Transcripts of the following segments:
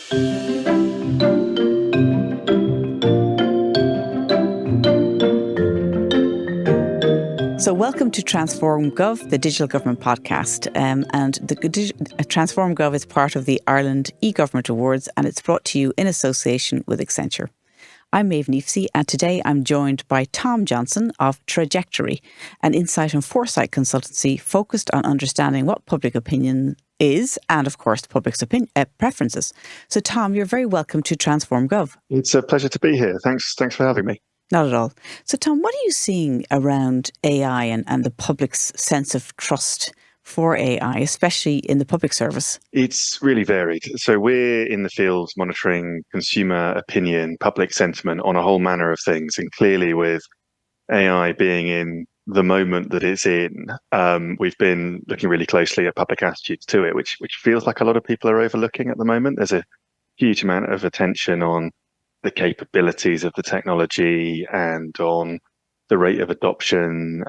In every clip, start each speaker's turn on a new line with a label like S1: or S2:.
S1: So welcome to Transform Gov, the digital government podcast. Transform Gov is part of the Ireland e-Government Awards, and it's brought to you in association with Accenture. I'm Maeve Neefsey, and today I'm joined by Tom Johnson of Trajectory, an insight and foresight consultancy focused on understanding what public opinion is and, of course, the public's preferences. So, Tom, you're very welcome to Transform Gov.
S2: It's a pleasure to be here. Thanks for having me.
S1: Not at all. So, Tom, what are you seeing around AI and the public's sense of trust for AI, especially in the public service?
S2: It's really varied. So we're in the field monitoring consumer opinion, public sentiment on a whole manner of things. And clearly with AI being in the moment that it's in, we've been looking really closely at public attitudes to it, which feels like a lot of people are overlooking at the moment. There's a huge amount of attention on the capabilities of the technology and on the rate of adoption.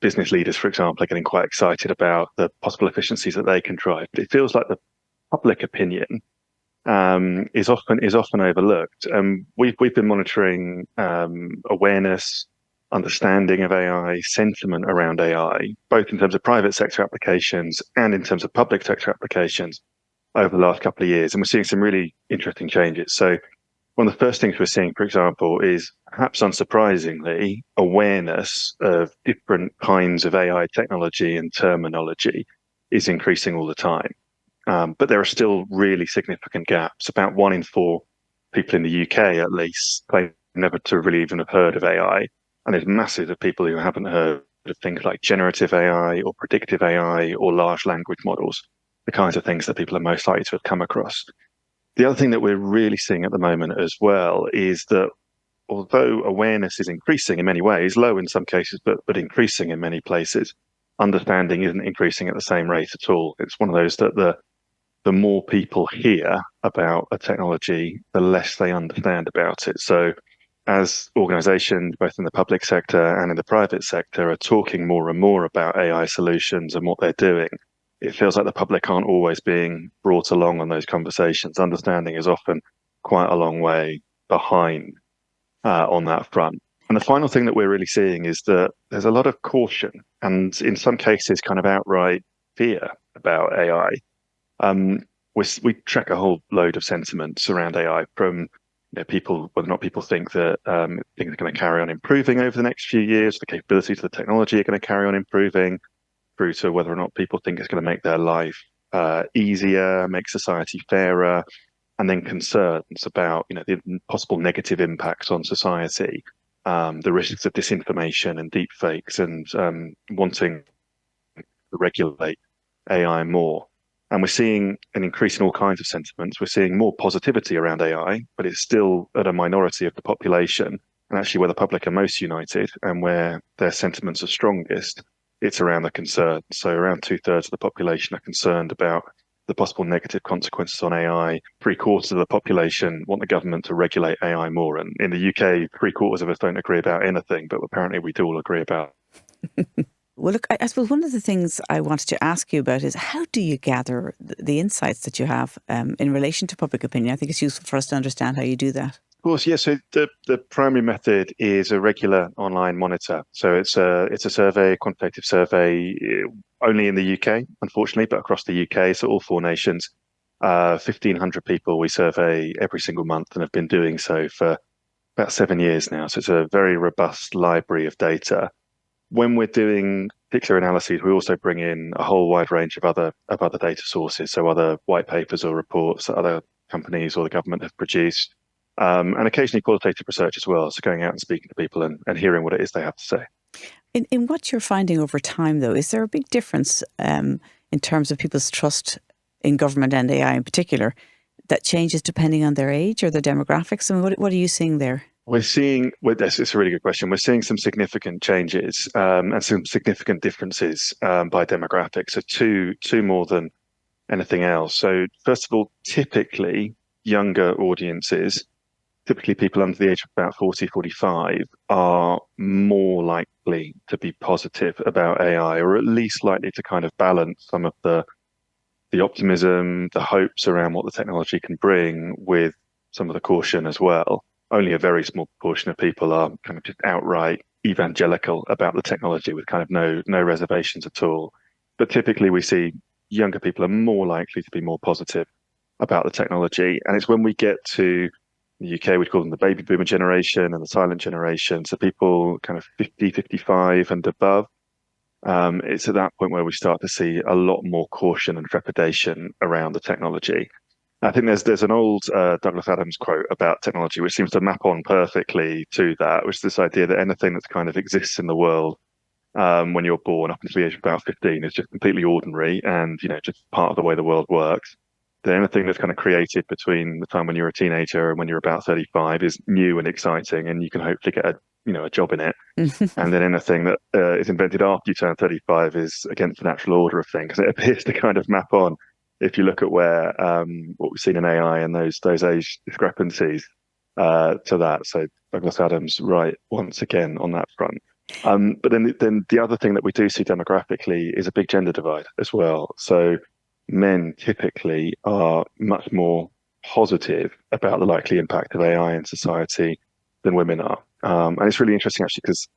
S2: Business leaders, for example, are getting quite excited about the possible efficiencies that they can drive. But it feels like the public opinion is often overlooked. We've been monitoring awareness, understanding of AI, sentiment around AI, both in terms of private sector applications and in terms of public sector applications over the last couple of years. And we're seeing some really interesting changes. So one of the first things we're seeing, for example, is perhaps unsurprisingly, awareness of different kinds of AI technology and terminology is increasing all the time. But there are still really significant gaps. About 1 in 4 people in the UK, at least, claim never to really even have heard of AI. And there's masses of people who haven't heard of things like generative AI or predictive AI or large language models, the kinds of things that people are most likely to have come across. The other thing that we're really seeing at the moment as well is that although awareness is increasing in many ways, low in some cases, but increasing in many places, understanding isn't increasing at the same rate at all. It's one of those that the more people hear about a technology, the less they understand about it. So as organizations, both in the public sector and in the private sector, are talking more and more about AI solutions and what they're doing, it feels like the public aren't always being brought along on those conversations. Understanding is often quite a long way behind on that front. And the final thing that we're really seeing is that there's a lot of caution and in some cases kind of outright fear about AI. We track a whole load of sentiments around AI from people, whether or not people think that things are going to carry on improving over the next few years, the capabilities of the technology are going to carry on improving, through to whether or not people think it's going to make their life easier, make society fairer, and then concerns about the possible negative impacts on society, the risks of disinformation and deep fakes, and wanting to regulate AI more. And we're seeing an increase in all kinds of sentiments. We're seeing more positivity around AI, but it's still at a minority of the population. And actually where the public are most united and where their sentiments are strongest, it's around the concern. So around 2/3 of the population are concerned about the possible negative consequences on AI. 3/4 of the population want the government to regulate AI more. And in the UK, 3/4 of us don't agree about anything, but apparently we do all agree about it.
S1: Well, look, I suppose one of the things I wanted to ask you about is how do you gather the insights that you have in relation to public opinion? I think it's useful for us to understand how you do that.
S2: Of course, yes. So the primary method is a regular online monitor. So it's a survey, quantitative survey, only in the UK, unfortunately, but across the UK, so all 4 nations. 1,500 people we survey every single month and have been doing so for about 7 years now. So it's a very robust library of data. When we're doing particular analyses, we also bring in a whole wide range of other data sources, so other white papers or reports that other companies or the government have produced. And occasionally qualitative research as well, so going out and speaking to people and hearing what it is they have to say.
S1: In what you're finding over time, though, is there a big difference in terms of people's trust in government and AI in particular that changes depending on their age or their demographics? I mean, what are you seeing there?
S2: We're seeing, it's a really good question. We're seeing some significant changes and some significant differences by demographics. So two more than anything else. So first of all, typically younger audiences, typically people under the age of about 40, 45, are more likely to be positive about AI, or at least likely to kind of balance some of the the optimism, the hopes around what the technology can bring, with some of the caution as well. Only a very small proportion of people are kind of just outright evangelical about the technology with kind of no reservations at all. But typically we see younger people are more likely to be more positive about the technology. And it's when we get to the UK, we'd call them the baby boomer generation and the silent generation. So people kind of 50, 55 and above. It's at that point where we start to see a lot more caution and trepidation around the technology. I think there's an old Douglas Adams quote about technology, which seems to map on perfectly to that, which is this idea that anything that kind of exists in the world when you're born up until the age of about 15 is just completely ordinary and, just part of the way the world works. Then anything that's kind of created between the time when you're a teenager and when you're about 35 is new and exciting, and you can hopefully get a job in it. And then anything that is invented after you turn 35 is against the natural order of things. It appears to kind of map on, if you look at where what we've seen in AI and those age discrepancies to that. So Douglas Adams, right, once again on that front. But then the other thing that we do see demographically is a big gender divide as well. So men typically are much more positive about the likely impact of AI in society than women are. And it's really interesting, actually, because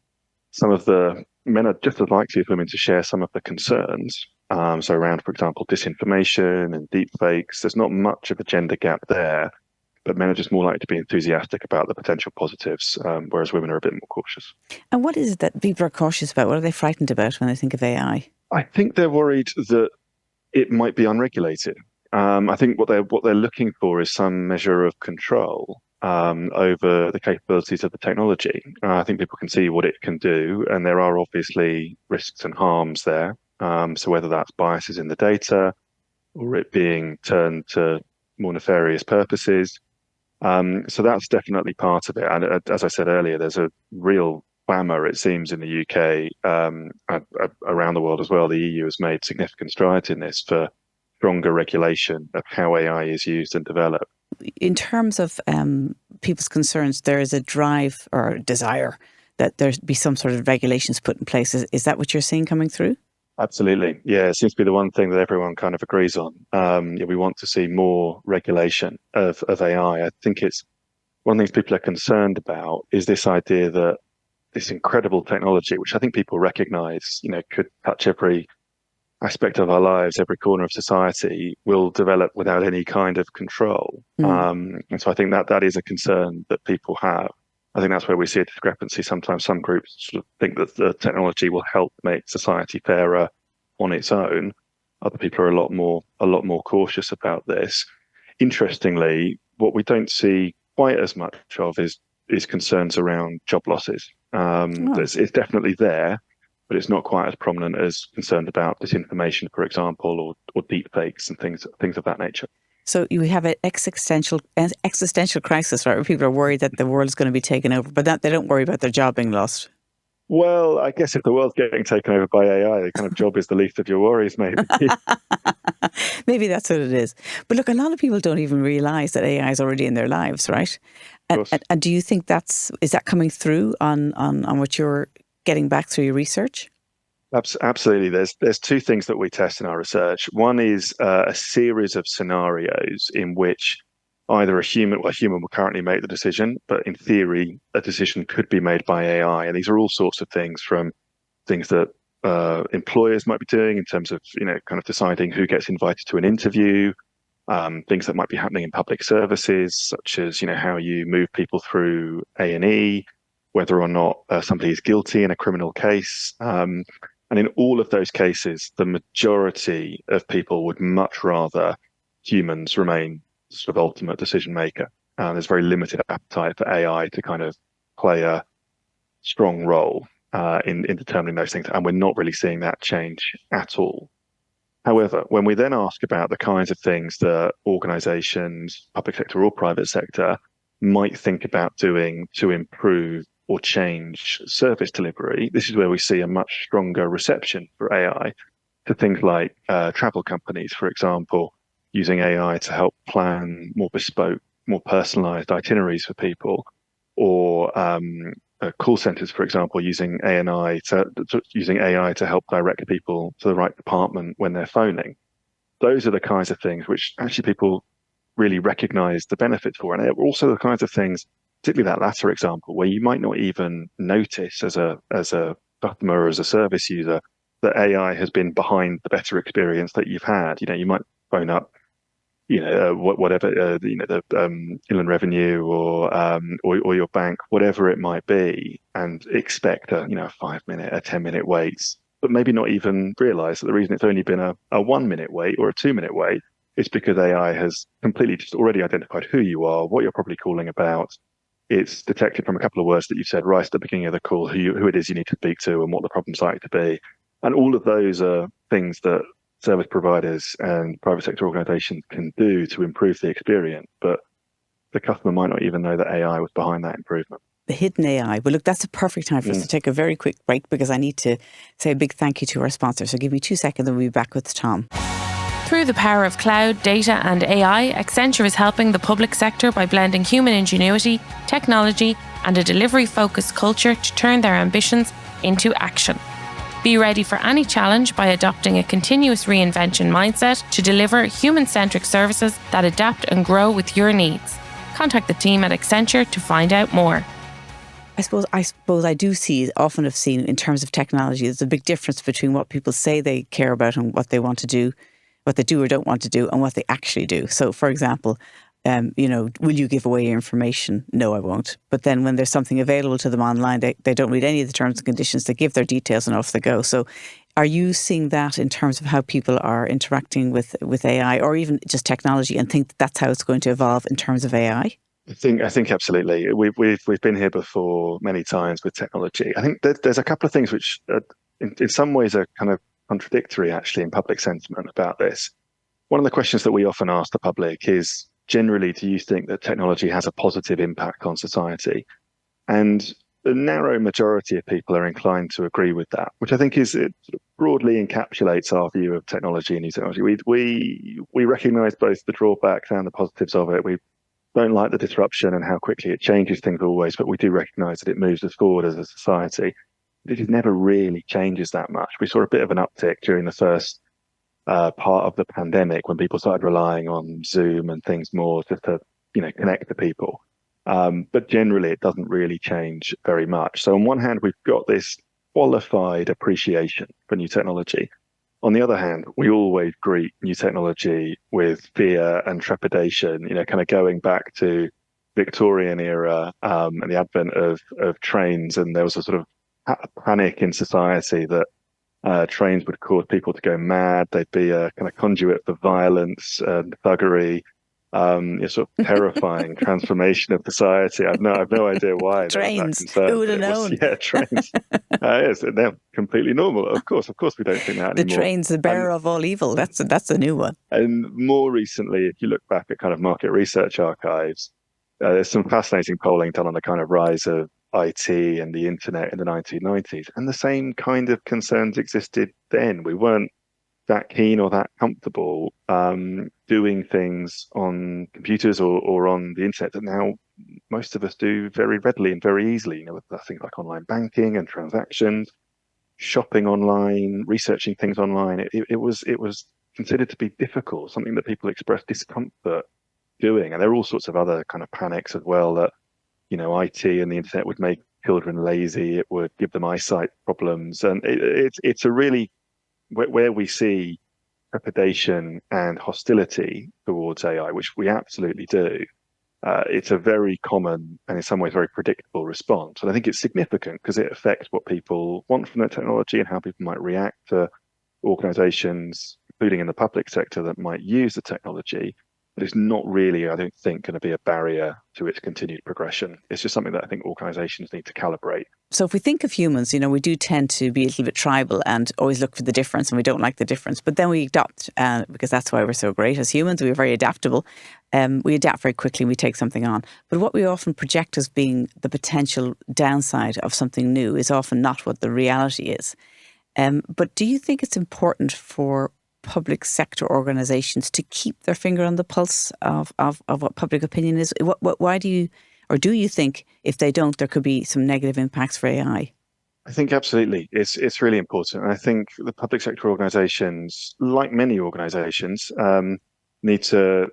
S2: some of the men are just as likely as women to share some of the concerns. So around, for example, disinformation and deep fakes, there's not much of a gender gap there, but men are just more likely to be enthusiastic about the potential positives, whereas women are a bit more cautious.
S1: And what is it that people are cautious about? What are they frightened about when they think of AI?
S2: I think they're worried that it might be unregulated. I think what they're looking for is some measure of control over the capabilities of the technology. I think people can see what it can do, and there are obviously risks and harms there. So whether that's biases in the data or it being turned to more nefarious purposes. So that's definitely part of it. And as I said earlier, there's a real clamour, it seems, in the UK, around the world as well. The EU has made significant strides in this for stronger regulation of how AI is used and developed.
S1: In terms of people's concerns, there is a drive or desire that there be some sort of regulations put in place. Is that what you're seeing coming through?
S2: Absolutely. Yeah, it seems to be the one thing that everyone kind of agrees on. We want to see more regulation of AI. I think it's one of the things people are concerned about is this idea that this incredible technology, which I think people recognize, could touch every aspect of our lives, every corner of society, will develop without any kind of control. And so I think that is a concern that people have. I think that's where we see a discrepancy. Sometimes some groups sort of think that the technology will help make society fairer on its own. Other people are a lot more cautious about this. Interestingly, what we don't see quite as much of is concerns around job losses. It's definitely there, but it's not quite as prominent as concerned about disinformation, for example, or deep fakes and things of that nature.
S1: So you have an existential crisis, right, where people are worried that the world is going to be taken over, but they don't worry about their job being lost.
S2: Well, I guess if the world's getting taken over by AI, the kind of job is the least of your worries, maybe.
S1: Maybe that's what it is. But look, a lot of people don't even realise that AI is already in their lives, right? And do you think is that coming through on what you're getting back through your research?
S2: Absolutely. There's two things that we test in our research. One is a series of scenarios in which either a human will currently make the decision, but in theory, a decision could be made by AI. And these are all sorts of things, from things that employers might be doing in terms of, kind of deciding who gets invited to an interview, things that might be happening in public services, such as, how you move people through A&E, whether or not somebody is guilty in a criminal case. And in all of those cases, the majority of people would much rather humans remain sort of ultimate decision maker. There's very limited appetite for AI to kind of play a strong role in determining those things. And we're not really seeing that change at all. However, when we then ask about the kinds of things that organizations, public sector or private sector, might think about doing to improve or change service delivery, this is where we see a much stronger reception for AI to things like travel companies, for example, using AI to help plan more bespoke, more personalized itineraries for people, or call centers, for example, using AI to help direct people to the right department when they're phoning. those are the kinds of things which actually people really recognize the benefits for. And they're also the kinds of things, particularly that latter example, where you might not even notice as a customer or as a service user that AI has been behind the better experience that you've had. You might phone up, whatever, the Inland Revenue or your bank, whatever it might be, and expect a 5-minute, a 10-minute wait, but maybe not even realize that the reason it's only been a 1-minute wait or a 2-minute wait is because AI has completely just already identified who you are, what you're probably calling about. It's detected from a couple of words that you've said right at the beginning of the call, who it is you need to speak to and what the problem's likely to be. And all of those are things that service providers and private sector organizations can do to improve the experience. But the customer might not even know that AI was behind that improvement.
S1: The hidden AI. Well, look, that's a perfect time for us to take a very quick break because I need to say a big thank you to our sponsor. So give me 2 seconds and we'll be back with Tom.
S3: Through the power of cloud, data and AI, Accenture is helping the public sector by blending human ingenuity, technology and a delivery-focused culture to turn their ambitions into action. Be ready for any challenge by adopting a continuous reinvention mindset to deliver human-centric services that adapt and grow with your needs. Contact the team at Accenture to find out more.
S1: I suppose I do often have seen in terms of technology, there's a big difference between what people say they care about and what they want to do, what they do or don't want to do, and what they actually do. So, for example, will you give away your information? No, I won't. But then when there's something available to them online, they don't read any of the terms and conditions. They give their details and off they go. So are you seeing that in terms of how people are interacting with AI or even just technology and think that's how it's going to evolve in terms of AI?
S2: I think absolutely. We've been here before many times with technology. I think there's a couple of things which in some ways are kind of contradictory actually in public sentiment about this. One of the questions that we often ask the public is, generally, do you think that technology has a positive impact on society? And the narrow majority of people are inclined to agree with that, which I think it sort of broadly encapsulates our view of technology and new technology. We recognise both the drawbacks and the positives of it. We don't like the disruption and how quickly it changes things always, but we do recognise that it moves us forward as a society. It never really changes that much. We saw a bit of an uptick during the first part of the pandemic when people started relying on Zoom and things more just to, connect to people. But generally, it doesn't really change very much. So on one hand, we've got this qualified appreciation for new technology. On the other hand, we always greet new technology with fear and trepidation, kind of going back to Victorian era and the advent of trains. And there was a sort of panic in society that trains would cause people to go mad. They'd be a kind of conduit for violence and thuggery. A sort of terrifying transformation of society. I've no idea why.
S1: Trains. Who would have known?
S2: Trains. Yes, they're completely normal. Of course, we don't think that
S1: the
S2: anymore.
S1: Train's the bearer of all evil. That's a new one.
S2: And more recently, if you look back at kind of market research archives, there's some fascinating polling done on the kind of rise of IT and the internet in the 1990s, and the same kind of concerns existed then. We weren't that keen or that comfortable doing things on computers or on the internet that now most of us do very readily and very easily. With things like online banking and transactions, shopping online, researching things online. It was considered to be difficult, something that people expressed discomfort doing. And there are all sorts of other kind of panics as well that, IT and the internet would make children lazy. It would give them eyesight problems. And it's a really, where we see trepidation and hostility towards AI, which we absolutely do, it's a very common and in some ways very predictable response. And I think it's significant because it affects what people want from the technology and how people might react to organizations, including in the public sector, that might use the technology. But it's not really, I don't think, going to be a barrier to its continued progression. It's just something that I think organizations need to calibrate.
S1: So if we think of humans, we do tend to be a little bit tribal and always look for the difference, and we don't like the difference. But then we adopt, because that's why we're so great as humans. We're very adaptable. We adapt very quickly and we take something on. But what we often project as being the potential downside of something new is often not what the reality is. But do you think it's important for public sector organisations to keep their finger on the pulse of what public opinion is? Why do you think if they don't, there could be some negative impacts for AI?
S2: I think absolutely. It's really important. And I think the public sector organisations, like many organisations, need to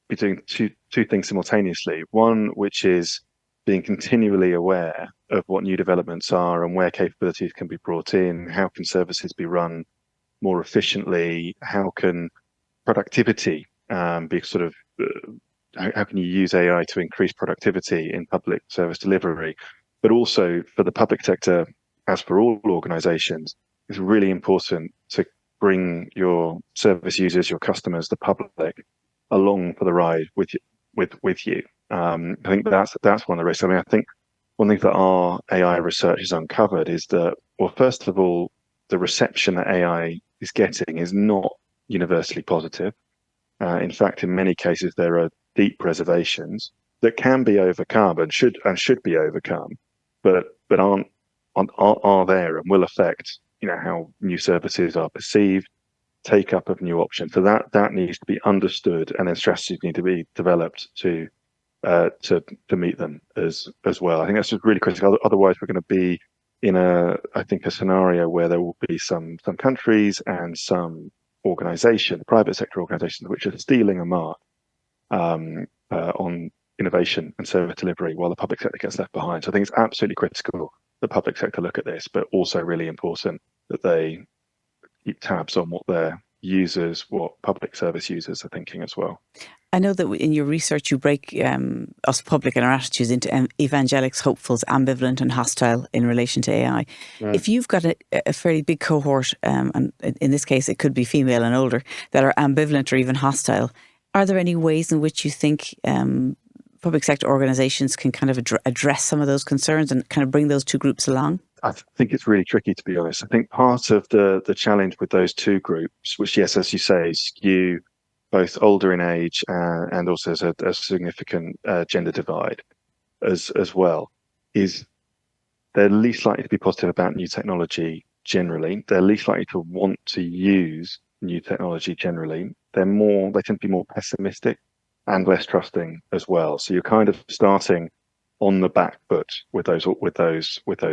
S2: be doing two things simultaneously. One, which is being continually aware of what new developments are and where capabilities can be brought in, how can services be run more efficiently, how can productivity be sort of how can you use AI to increase productivity in public service delivery, but also for the public sector, as for all organizations, it's really important to bring your service users, your customers, the public along for the ride with you. I think that's one of the risks. I mean, I think one thing that our AI research has uncovered is that, well, first of all, the reception that AI is getting is not universally positive. In fact, in many cases, there are deep reservations that can be overcome and should be overcome, but are there and will affect how new services are perceived, take up of new options. So that needs to be understood, and then strategies need to be developed to meet them as well. I think that's just really critical. Otherwise, we're going to be in a scenario where there will be some countries and some private sector organizations, which are stealing a mark on innovation and service delivery, while the public sector gets left behind. So I think it's absolutely critical the public sector look at this, but also really important that they keep tabs on what public service users are thinking as well.
S1: I know that in your research you break us public and our attitudes into evangelics, hopefuls, ambivalent and hostile in relation to AI. If you've got a fairly big cohort, and in this case it could be female and older, that are ambivalent or even hostile, are there any ways in which you think public sector organisations can kind of address some of those concerns and kind of bring those two groups along?
S2: I think it's really tricky, to be honest. I think part of the challenge with those two groups, which, yes, as you say, skew both older in age and also as a significant gender divide as well, is they're least likely to be positive about new technology generally. They're least likely to want to use new technology generally. They tend to be more pessimistic and less trusting as well. So you're kind of starting on the back foot with those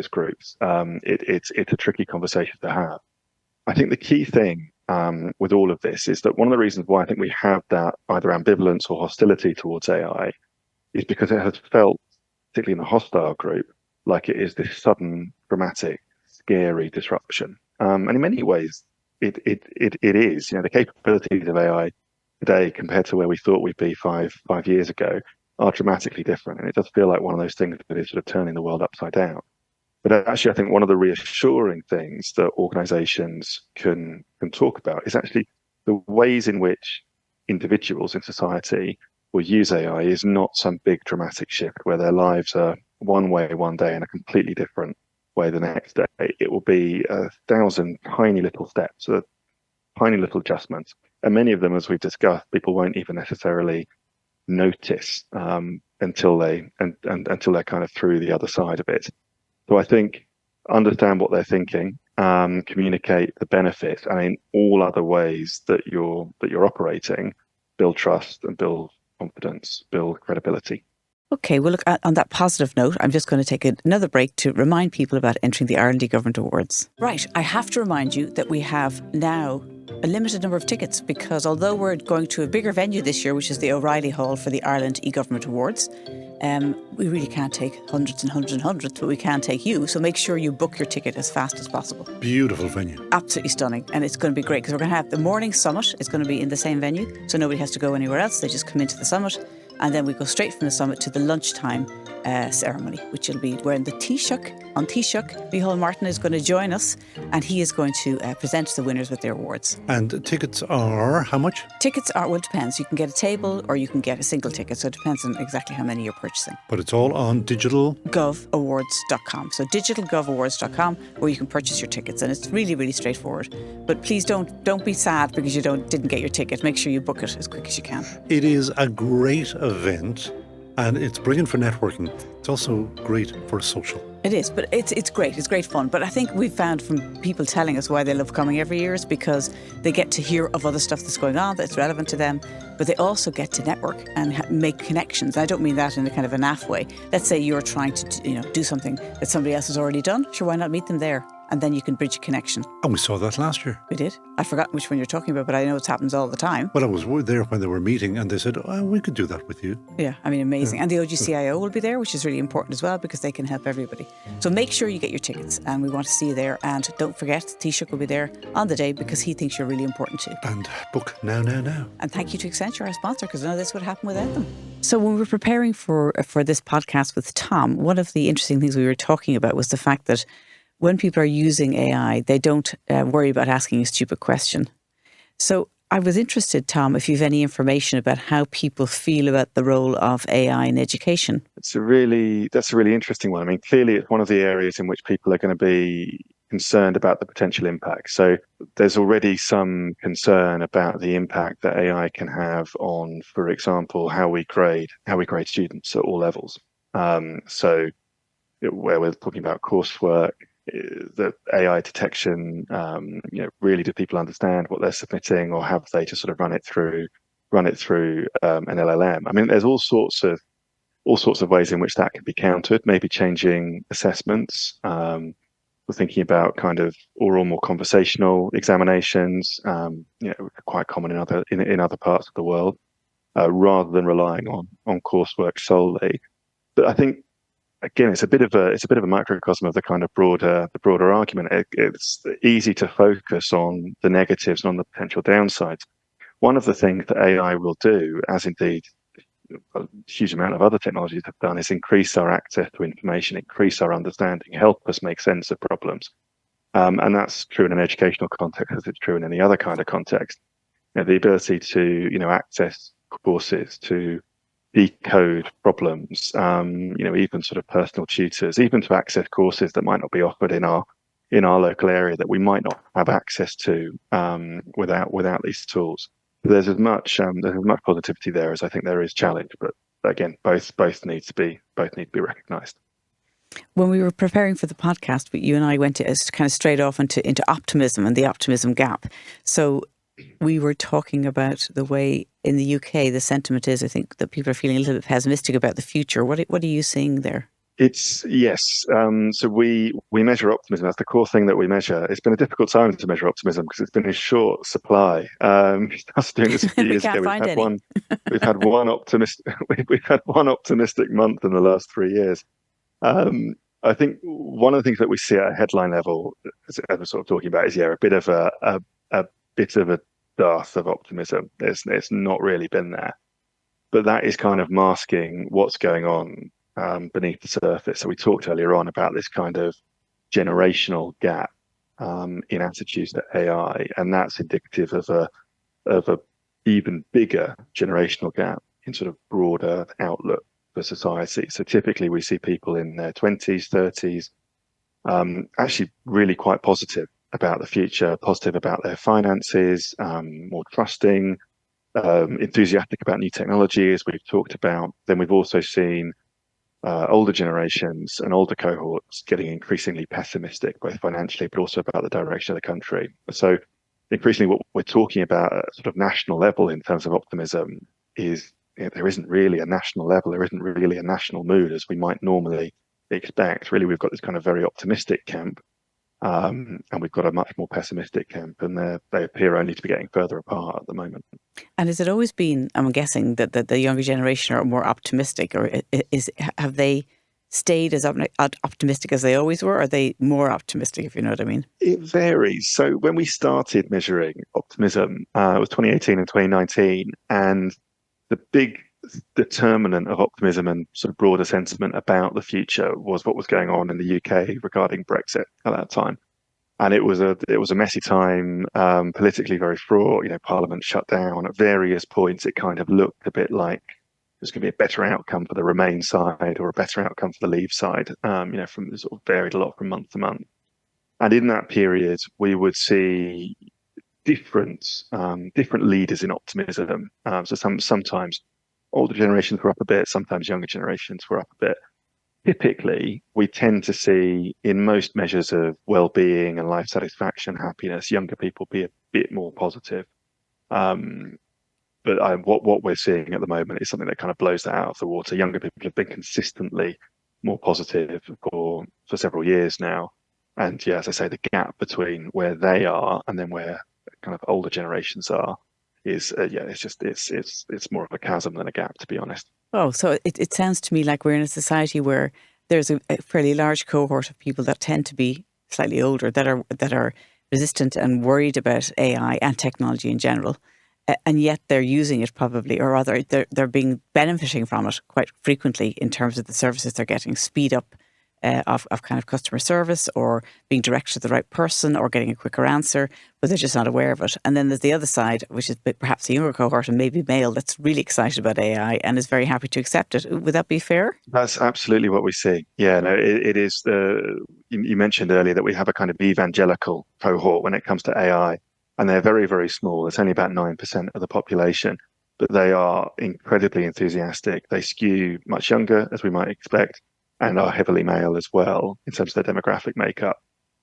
S2: groups. It's a tricky conversation to have. I think the key thing with all of this is that one of the reasons why I think we have that either ambivalence or hostility towards AI is because it has felt, particularly in the hostile group, like it is this sudden, dramatic, scary disruption. And in many ways, it is. The capabilities of AI today compared to where we thought we'd be five years ago are dramatically different. And it does feel like one of those things that is sort of turning the world upside down. But actually, I think one of the reassuring things that organizations can talk about is actually the ways in which individuals in society will use AI is not some big dramatic shift where their lives are one way one day and a completely different way the next day. It will be 1,000 tiny little steps, tiny little adjustments. And many of them, as we've discussed, people won't even necessarily notice until they're kind of through the other side of it. So I think understand what they're thinking, communicate the benefit, and in all other ways that you're operating, build trust and build confidence, build credibility.
S1: Okay, well, look, on that positive note, I'm just going to take another break to remind people about entering the Ireland eGovernment Awards. Right, I have to remind you that we have now a limited number of tickets, because although we're going to a bigger venue this year, which is the O'Reilly Hall for the Ireland eGovernment Awards, we really can't take hundreds and hundreds and hundreds, but we can take you. So make sure you book your ticket as fast as possible.
S4: Beautiful venue.
S1: Absolutely stunning. And it's going to be great because we're going to have the morning summit. It's going to be in the same venue. So nobody has to go anywhere else. They just come into the summit. And then we go straight from the summit to the lunchtime ceremony, which will be wearing the Taoiseach. On Taoiseach, Micheál Martin is going to join us, and he is going to present the winners with their awards.
S4: And tickets are how much?
S1: Tickets are, well, it depends. You can get a table or you can get a single ticket, so it depends on exactly how many you're purchasing.
S4: But it's all on digital?
S1: govawards.com. So digitalgovawards.com, where you can purchase your tickets, and it's really, really straightforward. But please don't be sad because you didn't get your ticket. Make sure you book it as quick as you can.
S4: It is a great event, and it's brilliant for networking. It's also great for social.
S1: It is, but it's great. It's great fun. But I think we've found from people telling us why they love coming every year is because they get to hear of other stuff that's going on that's relevant to them, but they also get to network and make connections. I don't mean that in a kind of a naff way. Let's say you're trying to do something that somebody else has already done. Sure, why not meet them there? And then you can bridge a connection.
S4: And we saw that last year.
S1: We did. I forgot which one you're talking about, but I know it happens all the time.
S4: Well, I was there when they were meeting and they said, oh, we could do that with you.
S1: Yeah, I mean, amazing.
S4: Yeah.
S1: And the OGCIO will be there, which is really important as well because they can help everybody. So make sure you get your tickets and we want to see you there. And don't forget, Taoiseach will be there on the day because he thinks you're really important too.
S4: And book now.
S1: And thank you to Accenture, our sponsor, because none of this would happen without them. So when we were preparing for this podcast with Tom, one of the interesting things we were talking about was the fact that when people are using AI, they don't worry about asking a stupid question. So I was interested, Tom, if you have any information about how people feel about the role of AI in education.
S2: That's a really interesting one. I mean, clearly it's one of the areas in which people are going to be concerned about the potential impact. So there's already some concern about the impact that AI can have on, for example, how we grade students at all levels. So where we're talking about coursework, the AI detection, really do people understand what they're submitting, or have they to sort of run it through an LLM? I mean, there's all sorts of ways in which that can be countered. Maybe changing assessments. We're thinking about kind of oral, more conversational examinations. Quite common in other parts of the world, rather than relying on coursework solely. But I think, again, it's a bit of a microcosm of the kind of broader argument. It's easy to focus on the negatives and on the potential downsides. One of the things that AI will do, as indeed a huge amount of other technologies have done, is increase our access to information, increase our understanding, help us make sense of problems. And that's true in an educational context as it's true in any other kind of context. The ability to access courses, to decode problems, even sort of personal tutors, even to access courses that might not be offered in our local area that we might not have access to without these tools. There's as much positivity there as I think there is challenge, but again, both need to be recognised.
S1: When we were preparing for the podcast, you and I went to kind of straight off into optimism and the optimism gap. So we were talking about the way in the UK the sentiment is, I think, that people are feeling a little bit pessimistic about the future. What are you seeing there?
S2: It's yes. So we measure optimism. That's the core thing that we measure. It's been a difficult time to measure optimism because it's been in short supply. Us doing this a few years ago, we've had one optimistic month in the last 3 years. I think one of the things that we see at a headline level, as we're sort of talking about, is a bit of a dearth of optimism. It's not really been there, but that is kind of masking what's going on beneath the surface. So we talked earlier on about this kind of generational gap in attitudes to AI, and that's indicative of a even bigger generational gap in sort of broader outlook for society. So typically we see people in their 20s, 30s, actually really quite positive about the future, positive about their finances, more trusting, enthusiastic about new technology, as we've talked about. Then we've also seen older generations and older cohorts getting increasingly pessimistic, both financially, but also about the direction of the country. So increasingly what we're talking about at sort of national level in terms of optimism is there isn't really a national level, there isn't really a national mood as we might normally expect. Really, we've got this kind of very optimistic camp, and we've got a much more pessimistic camp, and they appear only to be getting further apart at the moment.
S1: And has it always been, I'm guessing, that the younger generation are more optimistic, or have they stayed as optimistic as they always were? Or are they more optimistic, if you know what I mean?
S2: It varies. So when we started measuring optimism, it was 2018 and 2019, and the big determinant of optimism and sort of broader sentiment about the future was what was going on in the UK regarding Brexit at that time. And it was a messy time, politically very fraught. Parliament shut down at various points. It kind of looked a bit like there's going to be a better outcome for the Remain side or a better outcome for the Leave side. From sort of varied a lot from month to month. And in that period, we would see different leaders in optimism. So sometimes older generations were up a bit, sometimes younger generations were up a bit. typically we tend to see in most measures of well-being and life satisfaction, happiness, younger people be a bit more positive. Um, but what we're seeing at the moment is something that kind of blows that out of the water. Younger people have been consistently more positive for several years now. And yeah, as I say, the gap between where they are and then where kind of older generations are is it's more of a chasm than a gap, to be honest.
S1: Oh, so it sounds to me like we're in a society where there's a fairly large cohort of people that tend to be slightly older that are resistant and worried about AI and technology in general, and yet they're using it probably, or rather, they're benefiting from it quite frequently in terms of the services they're getting, speed up of kind of customer service, or being directed to the right person, or getting a quicker answer, but they're just not aware of it. And then there's the other side, which is perhaps a younger cohort and maybe male, that's really excited about AI and is very happy to accept it. Would that be fair?
S2: That's absolutely what we see. Yeah, no, it is you mentioned earlier that we have a kind of evangelical cohort when it comes to AI, and they're very, very small. It's only about 9% of the population, but they are incredibly enthusiastic. They skew much younger, as we might expect, and are heavily male as well in terms of their demographic makeup.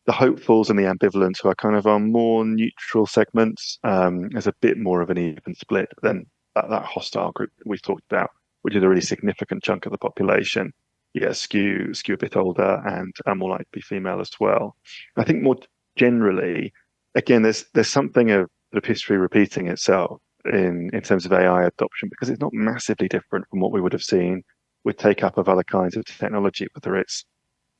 S2: The hopefuls and the ambivalents, who are kind of our more neutral segments, there's a bit more of an even split than that hostile group that we've talked about, which is a really significant chunk of the population. Yeah, skew a bit older and are more likely to be female as well. I think more generally, again, there's something of history repeating itself in terms of AI adoption, because it's not massively different from what we would have seen with take up of other kinds of technology, whether it's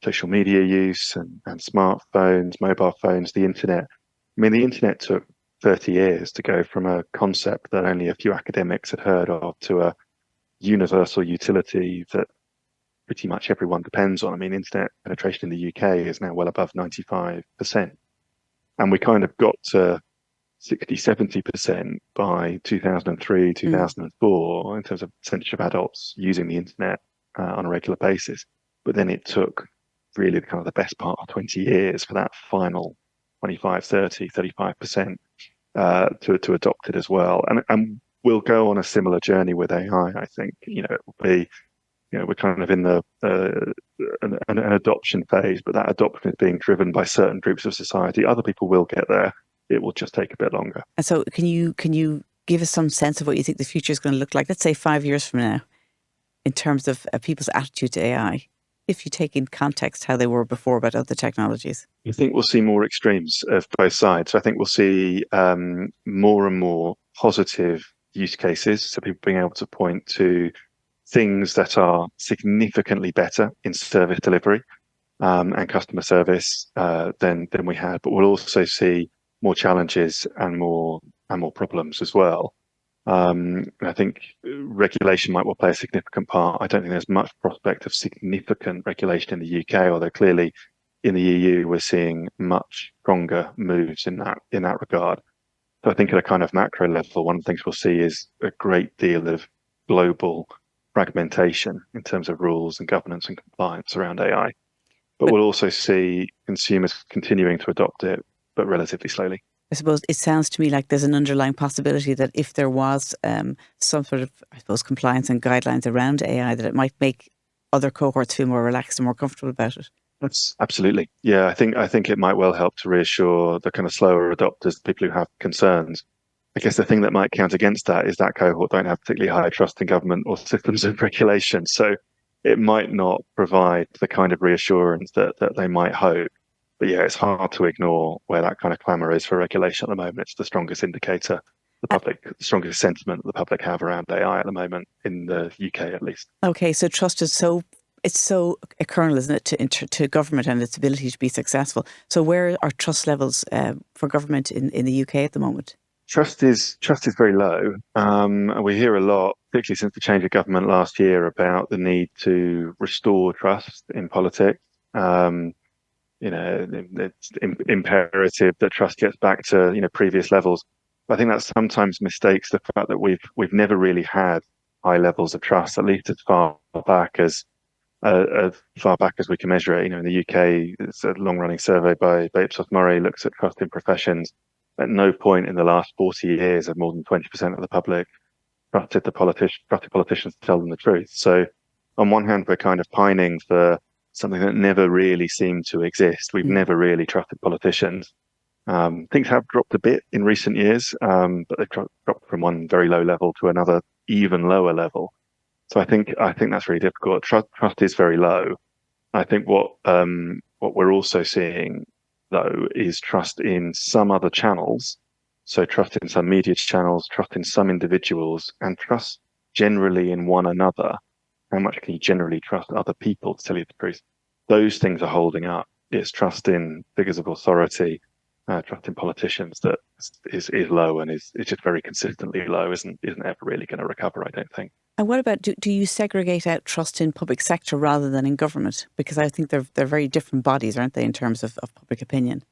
S2: social media use and smartphones, mobile phones, the internet. I mean, the internet took 30 years to go from a concept that only a few academics had heard of to a universal utility that pretty much everyone depends on. I mean, internet penetration in the UK is now well above 95%. And we kind of got to 60, 70% by 2003, 2004 in terms of percentage of adults using the internet on a regular basis. But then it took really kind of the best part of 20 years for that final 25, 30, 35% to adopt it as well. And we'll go on a similar journey with AI, I think. It will be, we're kind of in an adoption phase, but that adoption is being driven by certain groups of society. Other people will get there. It will just take a bit longer.
S1: And so can you give us some sense of what you think the future is going to look like, let's say 5 years from now, in terms of people's attitude to AI, if you take in context how they were before about other technologies?
S2: I think we'll see more extremes of both sides. So I think we'll see more and more positive use cases. So people being able to point to things that are significantly better in service delivery and customer service than we had. But we'll also see more challenges and more problems as well. I think regulation might well play a significant part. I don't think there's much prospect of significant regulation in the UK, although clearly in the EU we're seeing much stronger moves in that regard. So I think at a kind of macro level, one of the things we'll see is a great deal of global fragmentation in terms of rules and governance and compliance around AI. But we'll also see consumers continuing to adopt it, but relatively slowly.
S1: I suppose it sounds to me like there's an underlying possibility that if there was some sort of, I suppose, compliance and guidelines around AI, that it might make other cohorts feel more relaxed and more comfortable about it.
S2: That's absolutely. Yeah, I think it might well help to reassure the kind of slower adopters, the people who have concerns. I guess the thing that might count against that is that cohort don't have particularly high trust in government or systems of regulation. So it might not provide the kind of reassurance that they might hope. But yeah, it's hard to ignore where that kind of clamour is for regulation at the moment. It's the strongest indicator, the strongest sentiment that the public have around AI at the moment, in the UK at least.
S1: Okay, so trust is it's so a kernel, isn't it, to government and its ability to be successful. So where are trust levels for government in the UK at the moment?
S2: Trust is very low. And we hear a lot, particularly since the change of government last year, about the need to restore trust in politics. It's imperative that trust gets back to previous levels. But I think that sometimes mistakes the fact that we've never really had high levels of trust, at least as far back as we can measure it. In the UK, it's a long-running survey by Ipsos Murray looks at trust in professions. At no point in the last 40 years have more than 20% of the public trusted politicians to tell them the truth. So on one hand, we're kind of pining for something that never really seemed to exist. We've never really trusted politicians. Things have dropped a bit in recent years, but they've dropped from one very low level to another even lower level. So I think that's really difficult. Trust is very low. I think what we're also seeing, though, is trust in some other channels. So trust in some media channels, trust in some individuals, and trust generally in one another. How much can you generally trust other people, to tell you the truth? Those things are holding up. It's trust in figures of authority, trust in politicians that is low and is just very consistently low, isn't ever really going to recover, I don't think.
S1: And what about, do you segregate out trust in public sector rather than in government? Because I think they're very different bodies, aren't they, in terms of public opinion?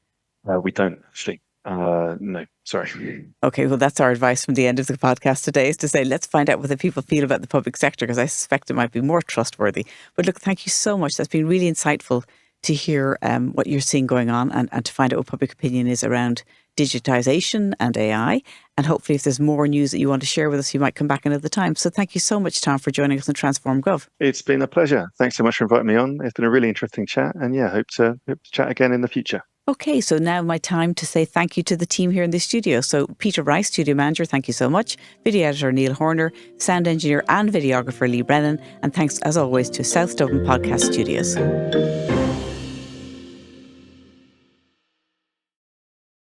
S2: We don't actually. No, sorry.
S1: Okay, well, that's our advice from the end of the podcast today, is to say, let's find out what the people feel about the public sector, because I suspect it might be more trustworthy. But look, thank you so much. That's been really insightful to hear what you're seeing going on and to find out what public opinion is around digitisation and AI. And hopefully if there's more news that you want to share with us, you might come back another time. So thank you so much, Tom, for joining us on Transform Gov.
S2: It's been a pleasure. Thanks so much for inviting me on. It's been a really interesting chat. And yeah, hope to chat again in the future.
S1: Okay, so now my time to say thank you to the team here in the studio. So Peter Rice, studio manager, thank you so much. Video editor Neil Horner, sound engineer and videographer Lee Brennan. And thanks as always to South Dublin Podcast Studios.